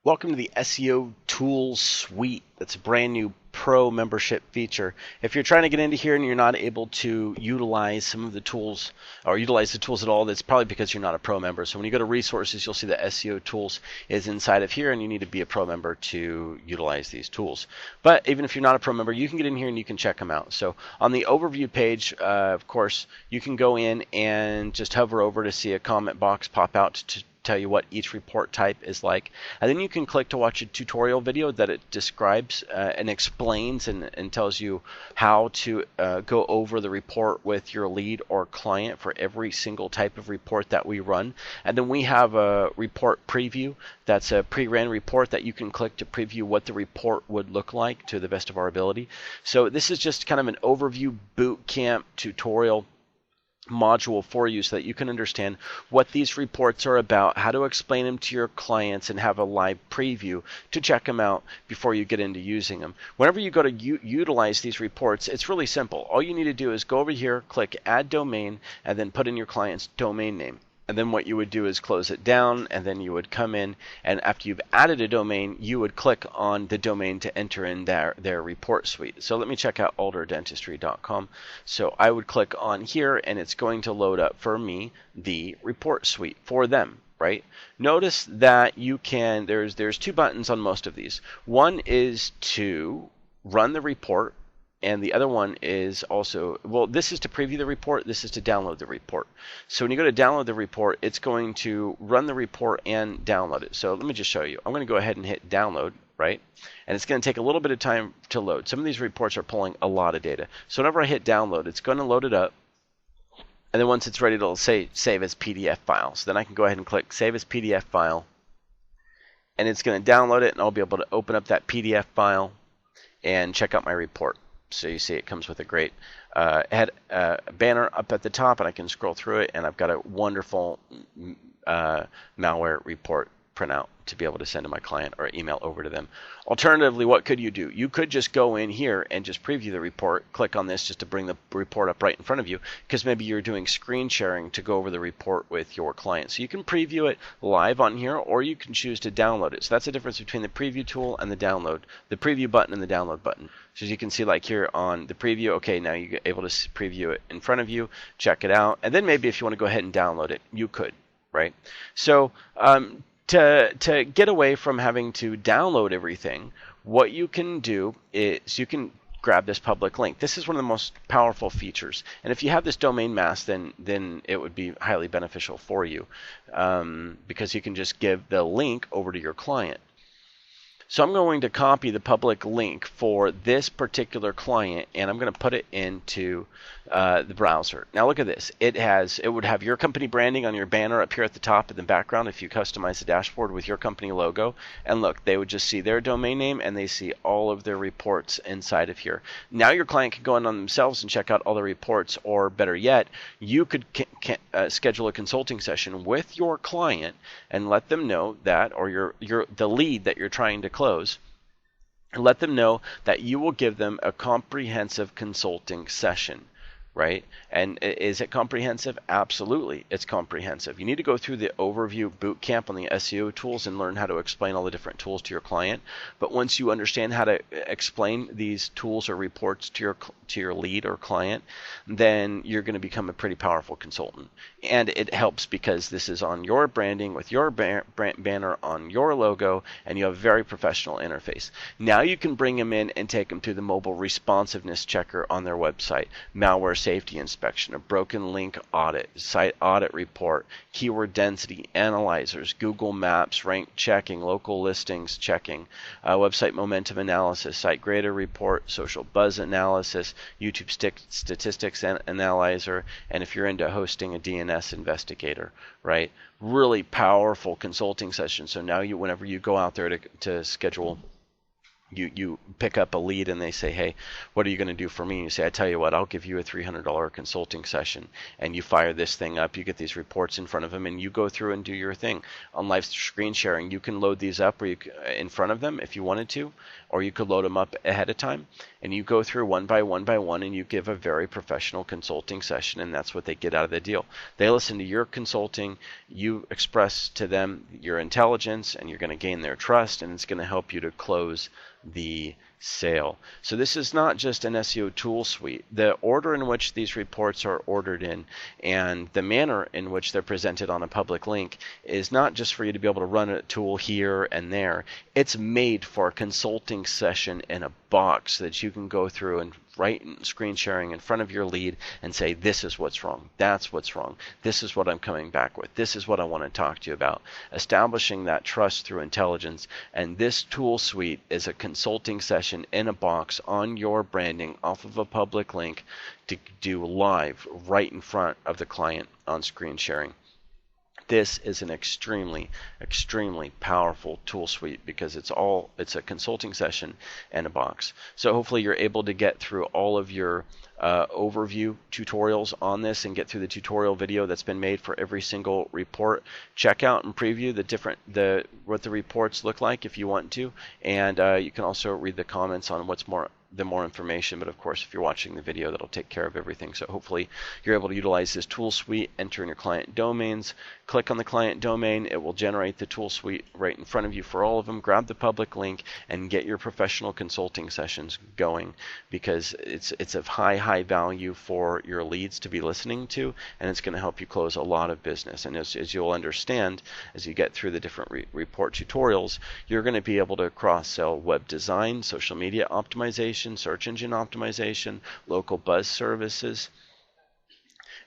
Welcome to the SEO Tools Suite. That's a brand new pro membership feature. If you're trying to get into here and you're not able to utilize some of the tools or utilize the tools at all, that's probably because you're not a pro member. So when you go to resources, you'll see the SEO Tools is inside of here, and you need to be a pro member to utilize these tools. But even if you're not a pro member, you can get in here and you can check them out. So on the overview page, of course, you can go in and just hover over to see a comment box pop out to tell you what each report type is like, and then you can click to watch a tutorial video that it describes and explains and tells you how to go over the report with your lead or client for every single type of report that we run. And then we have a report preview that's a pre-ran report that you can click to preview what the report would look like to the best of our ability. So this is just kind of an overview boot camp tutorial module for you so that you can understand what these reports are about, how to explain them to your clients, and have a live preview to check them out before you get into using them. Whenever you go to utilize these reports, it's really simple. All you need to do is go over here, click Add Domain, and then put in your client's domain name. And then what you would do is close it down, and then you would come in, and after you've added a domain, you would click on the domain to enter in their report suite. So let me check out alderdentistry.com. So I would click on here, and it's going to load up for me the report suite for them. Right? Notice that you can, there's two buttons on most of these. One is to run the report, and the other one is also, well, this is to preview the report, this is to download the report. So when you go to download the report, it's going to run the report and download it. So let me just show you. I'm going to go ahead and hit download, right? And it's going to take a little bit of time to load. Some of these reports are pulling a lot of data. So whenever I hit download, it's going to load it up. And then once it's ready, it'll say save as PDF file. So then I can go ahead and click save as PDF file. And it's going to download it, and I'll be able to open up that PDF file and check out my report. So you see it comes with a great banner up at the top, and I can scroll through it, and I've got a wonderful malware report printout to be able to send to my client or email over to them. Alternatively, what could you do? You could just go in here and just preview the report, click on this just to bring the report up right in front of you, because maybe you're doing screen sharing to go over the report with your client. So you can preview it live on here, or you can choose to download it. So that's the difference between the preview tool and the preview button and the download button. So as you can see, like here on the preview, okay, now you're able to preview it in front of you, check it out, and then maybe if you want to go ahead and download it, you could, right? So to get away from having to download everything, what you can do is you can grab this public link. This is one of the most powerful features, and if you have this domain mask, then it would be highly beneficial for you, because you can just give the link over to your client. So I'm going to copy the public link for this particular client, and I'm going to put it into the browser. Now look at this. It would have your company branding on your banner up here at the top in the background if you customize the dashboard with your company logo. And look, they would just see their domain name, and they see all of their reports inside of here. Now your client can go in on themselves and check out all the reports, or better yet, you could schedule a consulting session with your client and let them know that, or the lead that you're trying to close, and let them know that you will give them a comprehensive consulting session, right? And is it comprehensive? Absolutely, it's comprehensive. You need to go through the overview boot camp on the SEO tools and learn how to explain all the different tools to your client. But once you understand how to explain these tools or reports to your lead or client, then you're going to become a pretty powerful consultant. And it helps because this is on your branding with your banner on your logo, and you have a very professional interface. Now you can bring them in and take them through the mobile responsiveness checker on their website, malware safety inspection, a broken link audit, site audit report, keyword density analyzers, Google Maps, rank checking, local listings checking, website momentum analysis, site grader report, social buzz analysis, YouTube statistics analyzer, and if you're into hosting, a DNS investigator, right? Really powerful consulting session. So now whenever you go out there to schedule you pick up a lead and they say, hey, what are you going to do for me? And you say, I tell you what, I'll give you a $300 consulting session. And you fire this thing up, you get these reports in front of them, and you go through and do your thing. On live screen sharing, you can load these up in front of them if you wanted to, or you could load them up ahead of time. And you go through one by one, and you give a very professional consulting session, and that's what they get out of the deal. They listen to your consulting, you express to them your intelligence, and you're going to gain their trust, and it's going to help you to close the sale. So this is not just an SEO tool suite. The order in which these reports are ordered in and the manner in which they're presented on a public link is not just for you to be able to run a tool here and there. It's made for a consulting session in a box that you can go through and write screen sharing in front of your lead and say, this is what's wrong, that's what's wrong, this is what I'm coming back with, this is what I want to talk to you about. Establishing that trust through intelligence. And this tool suite is a consulting session in a box on your branding off of a public link to do live right in front of the client on screen sharing. This is an extremely powerful tool suite because it's a consulting session and a box. So hopefully you're able to get through all of your overview tutorials on this and get through the tutorial video that's been made for every single report. Check out and preview what the reports look like if you want to, and you can also read the comments on the more information. But of course, if you're watching the video, that'll take care of everything. So hopefully you're able to utilize this tool suite, enter in your client domains, click on the client domain, it will generate the tool suite right in front of you for all of them. Grab the public link and get your professional consulting sessions going, because it's of high value for your leads to be listening to, and it's going to help you close a lot of business. And as you'll understand, as you get through the different report tutorials, you're going to be able to cross-sell web design, social media optimization, search engine optimization, local buzz services,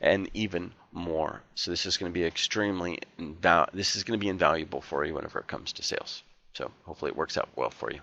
and even more. So this is going to be invaluable for you whenever it comes to sales. So hopefully it works out well for you.